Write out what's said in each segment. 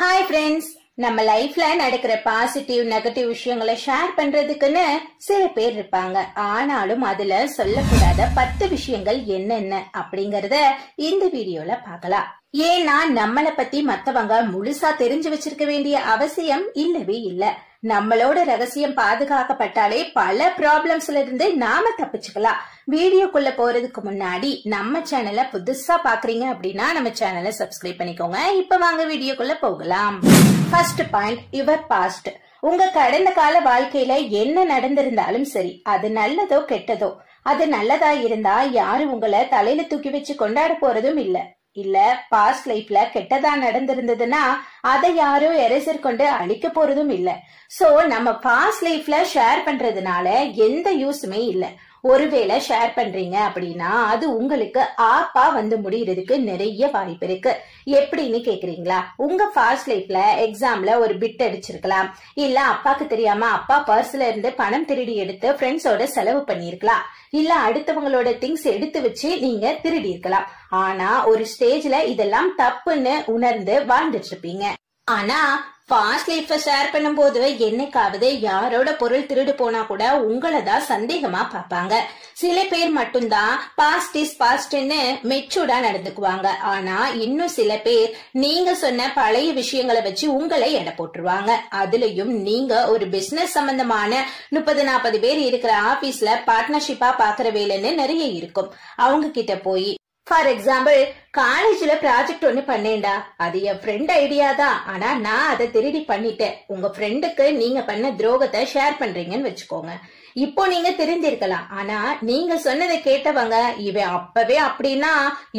Hi friends, நம்ம லைஃப்ல நடக்கிற பாசிட்டிவ் நெகட்டிவ் விஷயங்களை ஷேர் பண்றதுக்குன்னு சில பேர் இருப்பாங்க. ஆனாலும் அதுல சொல்லக்கூடாத 10 விஷயங்கள் என்னென்ன அப்படிங்கறத இந்த வீடியோல பார்க்கலாம். ஏன்னா நம்மள பத்தி மத்தவங்க முழுசா தெரிஞ்சு வச்சிருக்க வேண்டிய அவசியம் இல்லவே இல்ல. நம்மளோட ரகசியம் பாதுகாக்கப்பட்டாலே பல ப்ராப்ளம்ஸ்ல இருந்து நாம தப்பிச்சுக்கலாம். வீடியோக்குள்ள போறதுக்கு முன்னாடி நம்ம சேனலை புதுசா பாக்குறீங்க அப்படின்னா நம்ம சேனலை சப்ஸ்கிரைப் பண்ணிக்கோங்க. இப்ப வாங்க வீடியோக்குள்ள போகலாம். First point, your past. உங்க கடந்த கால வாழ்க்கையில என்ன நடந்திருந்தாலும் சரி, அது நல்லதோ கெட்டதோ, அது நல்லதா இருந்தா யாரும் உங்களை தலையில தூக்கி வச்சு கொண்டாட போறதும் இல்ல பாஸ்ட் லைஃப்ல கெட்டதா நடந்திருந்ததுன்னா அதை யாரும் எரேசர் கொண்டு அழிக்க போறதும் இல்ல. சோ நம்ம பாஸ்ட் லைஃப்ல ஷேர் பண்றதுனால எந்த யூஸுமே இல்ல. ஒருவேளை ஷேர் பண்றீங்க அப்படின்னா அது உங்களுக்கு ஆப்பா வந்து முடியறதுக்கு நிறைய வாய்ப்பு இருக்கு. எப்படின்னு கேக்குறீங்களா? உங்க பாஸ்ட் லைஃப்ல எக்ஸாம்ல ஒரு பிட் அடிச்சிருக்கலாம், இல்ல அப்பாக்கு தெரியாம அப்பா பர்ஸ்ல இருந்து பணம் திருடி எடுத்து ஃப்ரெண்ட்ஸோட செலவு பண்ணிருக்கலாம், இல்ல அடுத்தவங்களோட திங்ஸ் எடுத்து வச்சு நீங்க திருடி இருக்கலாம். ஆனா ஒரு ஸ்டேஜ்ல இதெல்லாம் தப்புன்னு உணர்ந்து வாழ்ந்துட்டு இருப்பீங்க. ஆனா பாஸ்ட் லைஃப் ஷேர் பண்ணும் போது என்னைக்காவது யாரோட பொருள் திருடு போனா கூட உங்களை தான் சந்தேகமா பாப்பாங்க. சில பேர் மட்டும்தான் பாஸ்ட் இஸ் பாஸ்ட்னு மெச்சூர்டா நடந்துக்குவாங்க. ஆனா இன்னும் சில பேர் நீங்க சொன்ன பழைய விஷயங்களை வச்சு உங்களை எடை போட்டுருவாங்க. அதுலயும் நீங்க ஒரு பிசினஸ் சம்பந்தமான 30-40 பேர் இருக்கிற ஆபீஸ்ல பார்ட்னர்ஷிப்பா பாக்குற வேலைன்னு நிறைய இருக்கும். அவங்க கிட்ட போய் ஃபார் எக்ஸாம்பிள், காலேஜ்ல ப்ராஜெக்ட் ஒண்ணு பண்ணேன்டா, அது என் ஃப்ரெண்ட் ஐடியா தான், ஆனா நான் அதை திருடி பண்ணிட்டேன். உங்க ஃப்ரெண்டுக்கு நீங்க பண்ண துரோகத்தை ஷேர் பண்றீங்கன்னு வச்சுக்கோங்க. இப்போ நீங்க தெரிஞ்சிருக்கலாம், ஆனா நீங்க சொன்னதை கேட்டவங்க இவன் அப்பவே அப்படின்னா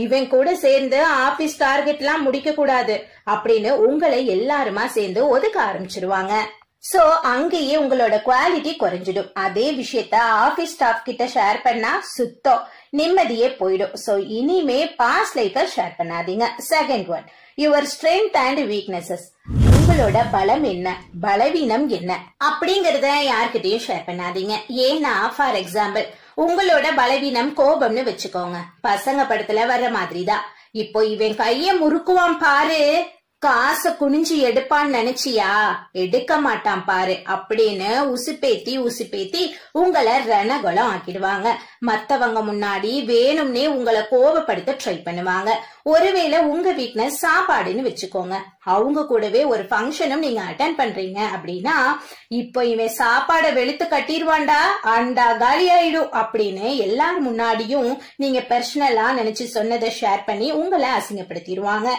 இவன் கூட சேர்ந்து ஆபீஸ் டார்கெட் எல்லாம் முடிக்க கூடாது அப்படின்னு உங்களை எல்லாருமா சேர்ந்து ஒதுக்க ஆரம்பிச்சிருவாங்க. சோ அங்கேயே உங்களோட குவாலிட்டி குறைஞ்சிடும். அதே விஷயத்த ஆபீஸ் ஸ்டாஃப் கிட்ட ஷேர் பண்ணா சுத்தம் நிம்மதியே போயிடும். சோ இனிமே பாஸ்ட் லைஃப ஷேர் பண்ணாதீங்க. Second one, your strength and weaknesses. உங்களோட பலம் என்ன, பலவீனம் என்ன அப்படிங்கறத யார்கிட்டயும் ஷேர் பண்ணாதீங்க. ஏன்னா ஃபார் எக்ஸாம்பிள், உங்களோட பலவீனம் கோபம்னு வச்சுக்கோங்க. பசங்க படத்துல வர்ற மாதிரிதான். இப்போ இவன் கைய முறுக்குவான் பாரு, காசை குனிஞ்சு எடுப்பான்னு நினைச்சியா, எடுக்க மாட்டான் பாரு அப்படின்னு உசுப்பேத்தி உங்களை ரணகுலம் ஆக்கிடுவாங்க. மத்தவங்க முன்னாடி வேணும்னே உங்களை கோபப்படுத்த ட்ரை பண்ணுவாங்க. ஒருவேளை உங்க வீக்னஸ் சாப்பாடுன்னு வச்சுக்கோங்க. அவங்க கூடவே ஒரு ஃபங்க்ஷனும் நீங்க அட்டென்ட் பண்றீங்க அப்படின்னா, இப்போ இவன் சாப்பாடை வெளுத்து கட்டிடுவான்டா, அண்டா காலி ஆயிடும் அப்படின்னு எல்லாரும் முன்னாடியும் நீங்க பர்சனலா நினைச்சு சொன்னதை ஷேர் பண்ணி உங்களை அசிங்கப்படுத்திடுவாங்க.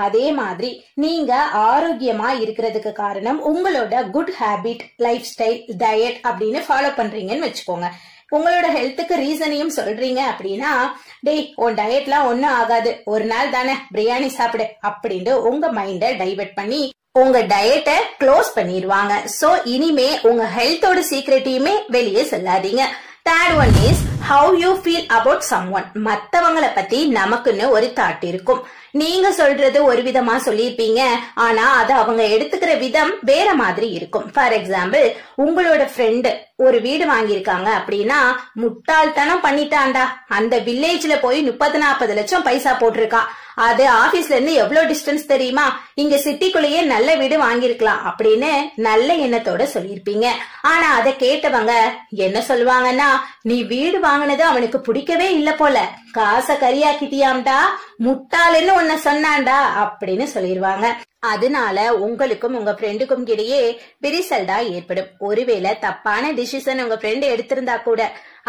அதே மாதிரி நீங்க ஆரோக்கியமா இருக்கிறதுக்கு காரணம் உங்களோட good habit, life style, diet அப்படின்னு ஃபாலோ பண்றீங்கன்னு வச்சுக்கோங்க. உங்களோட ஹெல்த்துக்கு ரீசனையும் சொல்றீங்க அப்படின்னா, டேய் உன் டயட்லாம் ஒன்னும் ஆகாது, ஒரு நாள் தானே பிரியாணி சாப்பிடு அப்படின்னு உங்க மைண்ட டைவர்ட் பண்ணி உங்க டயட்டை க்ளோஸ் பண்ணிடுவாங்க. சோ இனிமே உங்க ஹெல்த்தோட சீக்ரெட்டையுமே வெளியே சொல்லாதீங்க. Third one is how you feel about someone. மத்தவங்களை பத்தி நமக்குன்னு ஒரு தாட் இருக்கும். நீங்க சொல்றது ஒரு விதமா சொல்லிருப்பீங்க, ஆனா அது அவங்க எடுத்துக்கிற விதம் வேற மாதிரி இருக்கும். ஃபார் எக்ஸாம்பிள், உங்களோட ஃப்ரெண்டு ஒரு வீடு வாங்கியிருக்காங்க அப்படின்னா, முட்டாள்தனம் பண்ணிட்டான்டா, அந்த வில்லேஜ்ல போய் 30-40 லட்சம் பைசா போட்டிருக்கான், அது ஆபீஸ்ல இருந்து எவ்வளவு டிஸ்டன்ஸ் தெரியுமா, இங்க சிட்டிக்குள்ளேயே நல்ல வீடு வாங்கிருக்கலாம் அப்படின்னு நல்ல எண்ணத்தோட சொல்லிருப்பீங்க. ஆனா அதை கேட்டவங்க என்ன சொல்லுவாங்கன்னா, நீ வீடு வாங்கினது அவனுக்கு பிடிக்கவே இல்ல போல, காசை கரியாக்கிட்டியாம்டா, முட்டாளுன்னு உன்ன சொன்னான்டா அப்படின்னு சொல்லிருவாங்க. அதனால உங்களுக்கும் உங்க ஃப்ரெண்டுக்கும் இடையே விரிசல் தான் ஏற்படும். ஒருவேளை தப்பான டிசிஷன் உங்க ஃப்ரெண்டு எடுத்திருந்தா கூட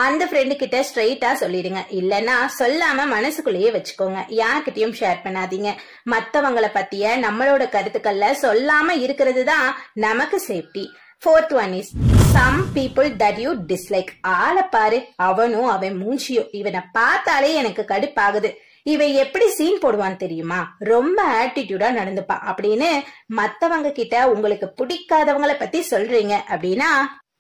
அந்த ஃப்ரெண்டு கிட்ட ஸ்ட்ரெயிட்டா சொல்லிடுங்க. இல்லன்னா சொல்லாம மனசுக்குள்ளேயே வச்சுக்கோங்க. யார்கிட்டயும் ஷேர் பண்ணாதீங்க. மத்தவங்களை பத்திய நம்மளோட கருத்துக்கள்ல சொல்லாம இருக்கிறது தான் நமக்கு safety. Fourth one is some people that you dislike. ஆளை பாரு, அவனும் அவன் மூஞ்சியோ, இவனை பார்த்தாலே எனக்கு கடுப்பாகுது, இவன் எப்படி சீன் போடுவான் தெரியுமா, ரொம்ப ஆட்டிடியூடா நடந்துப்பா அப்படின்னு மத்தவங்க கிட்ட உங்களுக்கு பிடிக்காதவங்கள பத்தி சொல்றீங்க அப்படின்னா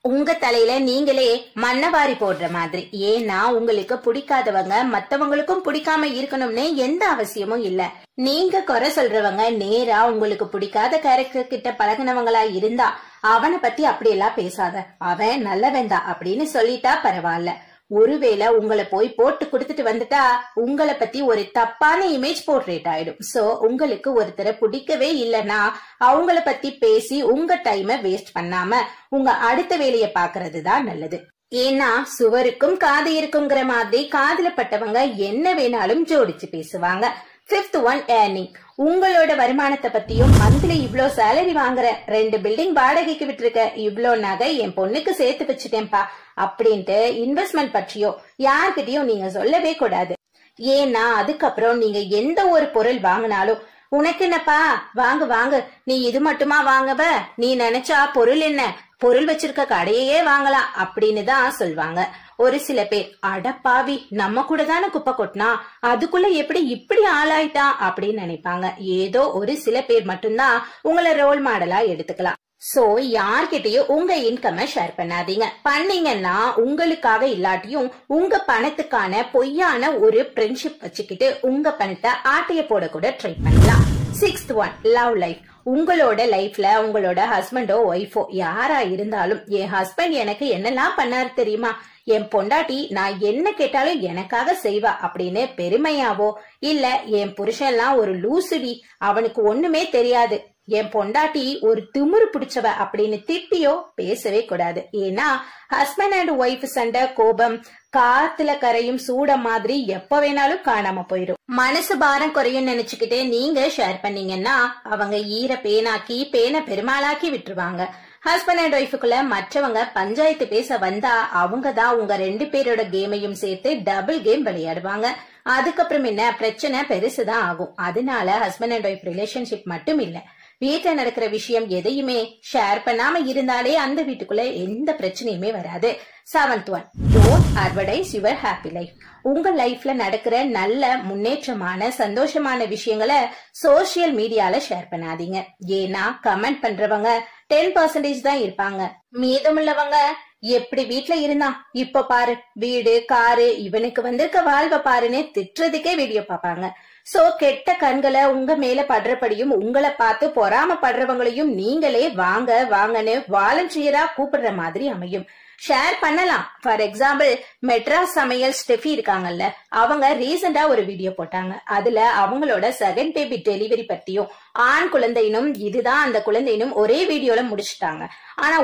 உங்க தலையில நீங்களே மண்ணவாரி போடுற மாதிரி. ஏன்னா உங்களுக்கு பிடிக்காதவங்க மத்தவங்களுக்கும் பிடிக்காம இருக்கணும்னு எந்த அவசியமும் இல்ல. நீங்க குறை சொல்றவங்க நேரா உங்களுக்கு பிடிக்காத கேரக்டர் கிட்ட பழகினவங்களா இருந்தா அவனை பத்தி அப்படியெல்லாம் பேசாத, அவன் நல்லவன்தா அப்படின்னு சொல்லிட்டா பரவாயில்ல. ஒருவேளை உங்களை போய் போட்டு கொடுத்துட்டு வந்துட்டா உங்களை பத்தி ஒரு தப்பான இமேஜ் போர்ட்ரேட் ஆயிடும். சோ உங்களுக்கு ஒருத்தரை பிடிக்கவே இல்லைன்னா அவங்கள பத்தி பேசி உங்க டைமை வேஸ்ட் பண்ணாம உங்க அடுத்த வேலையை பாக்குறது தான் நல்லது. ஏன்னா சுவருக்கும் காது இருக்குங்கிற மாதிரி காதுல பட்டவங்க என்ன வேணாலும் ஜோடிச்சு பேசுவாங்க. 5th one, earning. உங்களோட வருமானத்தை பத்தியும் மந்த்லி இவ்ளோ சேலரி வாங்குற, 2 பில்டிங் வாடகைக்கு விட்டுருக்க, இவ்ளோ நகை என் பொண்ணுக்கு சேர்த்து வச்சுட்டேன்பா அப்படின்ட்டு இன்வெஸ்ட்மெண்ட் பற்றியோ யார்கிட்டயும் நீங்க சொல்லவே கூடாது. ஏன்னா அதுக்கப்புறம் நீங்க எந்த ஒரு பொருள் வாங்கினாலும் உனக்கு என்னப்பா வாங்கு வாங்கு, நீ இது மட்டுமா வாங்கவ, நீ நினைச்சா பொருள் என்ன, பொருள் வச்சிருக்க கடையே வாங்கலாம் அப்படின்னு தான் சொல்வாங்க. ஒரு சில பேர் அடப்பாவி நம்ம கூட தானே குப்பை கொட்டினா அதுக்குள்ள எப்படி இப்படி ஆளாயிட்டான் அப்படின்னு நினைப்பாங்க. ஏதோ ஒரு சில பேர் மட்டும்தான் உங்களை ரோல் மாடலா எடுத்துக்கலாம். சோ யார்கிட்டயும் உங்க இன்கம் ஷேர் பண்ணாதீங்க. பண்ணீங்கன்னா உங்களுக்காக இல்லாட்டியும் உங்க பணத்துக்கான பொய்யான ஒரு ஃப்ரெண்ட்ஷிப் வச்சுக்கிட்டு உங்க பணத்தை ஆட்டைய போட கூட ட்ரை பண்ணலாம். 6th one, love life. உங்களோட லைஃப்ல உங்களோட ஹஸ்பண்டோ ஒய்ஃபோ யாரா இருந்தாலும், என் ஹஸ்பண்ட் எனக்கு என்னெல்லாம் பண்ணாரு தெரியுமா, என் பொண்டாட்டி நான் என்ன கேட்டாலும் எனக்காக செய்வா அப்படின்னு பெருமையாவோ, இல்ல என் புருஷன் எல்லாம் ஒரு லூசுடி அவனுக்கு ஒண்ணுமே தெரியாது, என் பொண்டாட்டி ஒரு திமிரு பிடிச்சவ அப்படின்னு திட்டியோ பேசவே கூடாது. ஏன்னா ஹஸ்பண்ட் அண்ட் ஒய்ஃப் சண்டை கோபம் காத்துல கரையும் சூட மாதிரி எப்ப வேணாலும் காணாம போயிடும். மனசு பாரம் குறையும் நினைச்சுக்கிட்டே நீங்க ஷேர் பண்ணீங்கன்னா அவங்க ஈர பேனாக்கி பேனை பெருமாளாக்கி விட்டுருவாங்க. ஹஸ்பண்ட் அண்ட் ஒய்ஃபுக்குள்ள மற்றவங்க பஞ்சாயத்து பேச வந்தா அவங்கதான் உங்க 2 பேரோட கேமையும் சேர்த்து டபுள் கேம் விளையாடுவாங்க. அதுக்கப்புறம் என்ன பிரச்சனை பெருசுதான் ஆகும். அதனால ஹஸ்பண்ட் அண்ட் ஒய்ஃப் ரிலேஷன்ஷிப் மட்டும் இல்ல, வீட்டுல நடக்கிற விஷயம் எதையுமே ஷேர் பண்ணாம இருந்தாலே அந்த வீட்டுக்குள்ள எந்த பிரச்சனையுமே வராது. 7th one, don't advertise your happy life. உங்க லைஃப்ல நடக்கிற நல்ல முன்னேற்றமான சந்தோஷமான விஷயங்களை சோசியல் மீடியால ஷேர் பண்ணாதீங்க. ஏன்னா கமெண்ட் பண்றவங்க 10% தான் இருப்பாங்க. மீதமுள்ளவங்க எப்படி வீட்டுல இருந்தா இப்ப பாரு வீடு காரு இவனுக்கு வந்திருக்க வாழ்வை பாருன்னு திட்டுறதுக்கே வீடியோ பாப்பாங்க. சோ கெட்ட கண்களை உங்க மேல படுறபடியும் உங்களை பார்த்து பொறாம படுறவங்களையும் நீங்களே வாங்க வாங்கன்னு வாலண்டியரா கூப்பிடுற மாதிரி அமையும். ஷேர் பண்ணலாம். ஃபார் எக்ஸாம்பிள் மெட்ராஸ் சமையல் ஸ்டெஃபி இருக்காங்கல்ல, அவங்க ரீசெண்டா ஒரு வீடியோ போட்டாங்க. அதுல அவங்களோட 2nd பேபி டெலிவரி பத்தியும் ஆண் குழந்தையினும் இதுதான் அந்த குழந்தையினும் ஒரே வீடியோல முடிச்சுட்டாங்க. ஆனா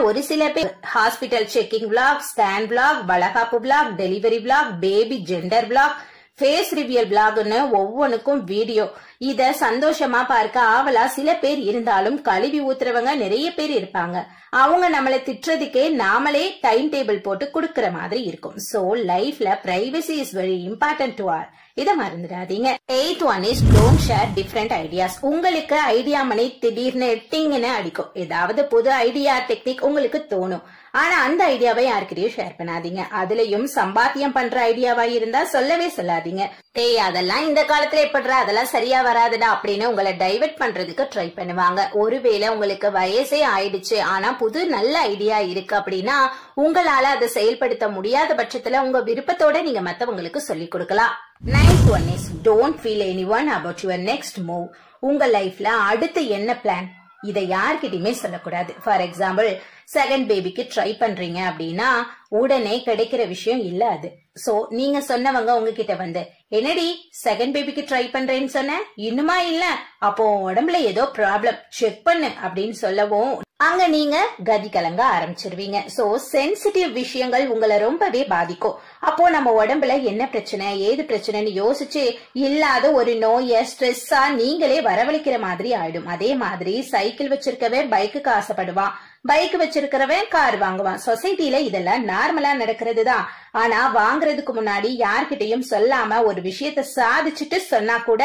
ஒரு சில பேர் hospital checking vlog, scan vlog, வளகாப்பு vlog, delivery vlog, baby gender vlog, face reveal விளாக்னு ஒவ்வொன்னுக்கும் வீடியோ. இத சந்தோஷமா பார்க்க ஆவலா சில பேர் இருந்தாலும் கழுவி ஊத்துறவங்க நிறைய பேர் இருப்பாங்க. அவங்க நம்மளை திட்டுறதுக்கே நாமளே டைம் டேபிள் போட்டு குடுக்கற மாதிரி இருக்கும். சோ லைஃப்ல privacy is very important to our. இத மறந்துடாதீங்க. 8th one is don't share different ideas. உங்களுக்கு ஐடியா மணி திடீர்னு டிங்னு அடிக்கும். ஏதாவது புது ஐடியா டெக்னிக் உங்களுக்கு தோணும். ஆனா அந்த ஐடியாவை யாருக்கிட்டையும் ஷேர் பண்ணாதீங்க. அதுலயும் சம்பாத்தியம் பண்ற ஐடியாவா இருந்தா சொல்லவே சொல்லாதீங்க. டேய் அதெல்லாம் இந்த காலத்துல எப்படிற, அதெல்லாம் சரியா வராதுடா அப்படின்னு உங்களை டைவர்ட் பண்றதுக்கு ட்ரை பண்ணுவாங்க. ஒருவேளை உங்களுக்கு வயசே ஆயிடுச்சு ஆனா புது நல்ல ஐடியா இருக்கு அப்படின்னா உங்களால அதை செயல்படுத்த முடியாத பட்சத்துல உங்க விருப்பத்தோட நீங்க மத்தவங்களுக்கு சொல்லி கொடுக்கலாம். 9th one is don't feel anyone about your next move. உங்க லைஃப்ல அடுத்து என்ன பிளான் இதை யார்கிட்டயுமே சொல்லக்கூடாது. ஃபார் எக்ஸாம்பிள் 2nd பேபிக்கு ட்ரை பண்றீங்க அப்படின்னா உடனே கிடைக்கிற விஷயம் இல்ல அது. சோ நீங்க சொன்னவங்க உங்ககிட்ட வந்து என்னடி 2nd பேபிக்கு ட்ரை பண்றேன்னு சொன்ன இன்னுமா இல்ல, அப்போ உடம்புல ஏதோ ப்ராப்ளம் செக் பண்ணு அப்படின்னு சொல்லவும் அங்க நீங்க கதி கலங்க ஆரம்பிச்சிருவீங்க. சோ சென்சிட்டிவ் விஷயங்கள் உங்களை ரொம்பவே பாதிக்கும். அப்போ நம்ம உடம்புல என்ன பிரச்சனை ஏது பிரச்சனைன்னு யோசிச்சு இல்லாத ஒரு நோய ஸ்ட்ரெஸ்ஸா நீங்களே வரவழைக்கிற மாதிரி ஆயிடும். அதே மாதிரி சைக்கிள் வச்சிருக்கவன் பைக்குக்கு ஆசைப்படுவான், பைக் வச்சிருக்கிறவன் கார் வாங்குவான். சொசைட்டில இதெல்லாம் நார்மலா நடக்கிறது தான். ஆனா வாங்குறதுக்கு முன்னாடி யார்கிட்டயும் சொல்லாம ஒரு விஷயத்த சாதிச்சுட்டு சொன்னா கூட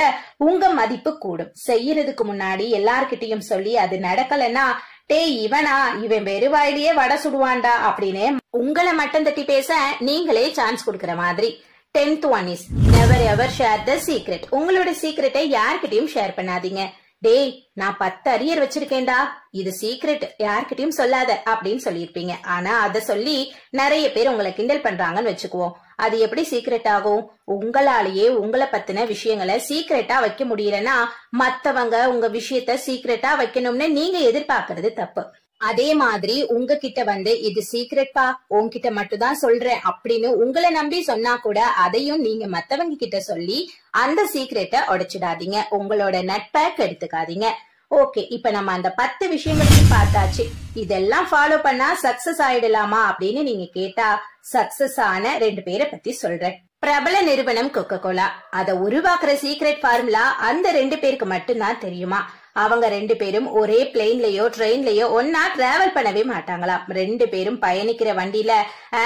உங்க மதிப்பு கூடும். செய்யறதுக்கு முன்னாடி எல்லார்கிட்டயும் சொல்லி அது நடக்கலன்னா டேய் இவனா இவன் வெறுவாயிலேயே வடை சுடுவான்டா அப்படின்னு உங்களை மட்டும் தட்டி பேச நீங்களே சான்ஸ் கொடுக்கற மாதிரி. 10th one is never ever share the secret. உங்களோட சீக்ரெட்டை யார்கிட்டயும் ஷேர் பண்ணாதீங்க. டேய் நான் 10 அரியர் வச்சிருக்கேன்டா, இது சீக்ரெட் யார்கிட்டயும் சொல்லாத அப்படின்னு சொல்லிருப்பீங்க. ஆனா அத சொல்லி நிறைய பேர் உங்களை கிண்டல் பண்றாங்கன்னு வச்சுக்குவோம். அது எப்படி சீக்ரெட் ஆகும்? உங்களாலேயே உங்களை பத்தின விஷயங்களை சீக்ரெட்டா வைக்க முடியலன்னா மத்தவங்க உங்க விஷயத்த சீக்ரெட்டா வைக்கணும்னு நீங்க எதிர்பார்க்கறது தப்பு. அதே மாதிரி உங்ககிட்ட வந்து இது சீக்ரெட்பா, உன்கிட்ட மட்டும் தான் சொல்றேன் அப்படின்னு உங்களை நம்பி சொன்னா கூட அதையும் நீங்க மத்தவங்க கிட்ட சொல்லி அந்த சீக்ரெட்டை உடைச்சிடாதீங்க. உங்களோட நட்பை கெடுத்துக்காதீங்க. ஓகே, இப்ப நம்ம அந்த 10 விஷயங்களையும் பார்த்தாச்சு. இதெல்லாம் ஃபாலோ பண்ணா சக்சஸ் ஆயிடலாமா அப்படின்னு நீங்க கேட்டா, சக்சஸ் ஆன 2 பேரை பத்தி சொல்றேன். பிரபல நிறுவனம் கொக்கோ கோலா, அதை உருவாக்குற சீக்ரெட் ஃபார்முலா அந்த 2 பேருக்கு மட்டும்தான் தெரியுமா. அவங்க 2 பேரும் ஒரே பிளேன்லயோ ட்ரெயின்லயோ ஒன்னா டிராவல் பண்ணவே மாட்டாங்களாம். 2 பேரும் பயணிக்கிற வண்டியில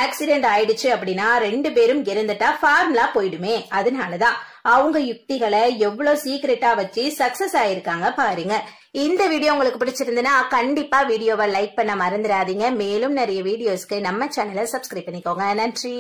ஆக்சிடென்ட் ஆயிடுச்சு அப்படின்னா 2 பேரும் இறந்துட்டா ஃபார்முலா போயிடுமே. அதனாலதான் அவங்க யுக்திகளை எவ்வளவு சீக்ரெட்டா வச்சு சக்சஸ் ஆயிருக்காங்க பாருங்க. இந்த வீடியோ உங்களுக்கு பிடிச்சிருந்ததுன்னா கண்டிப்பா வீடியோவை லைக் பண்ண மறந்துடாதீங்க. மேலும் நிறைய வீடியோஸ்க்கு நம்ம சேனலை சப்ஸ்கிரைப் பண்ணிக்கோங்க. நன்றி.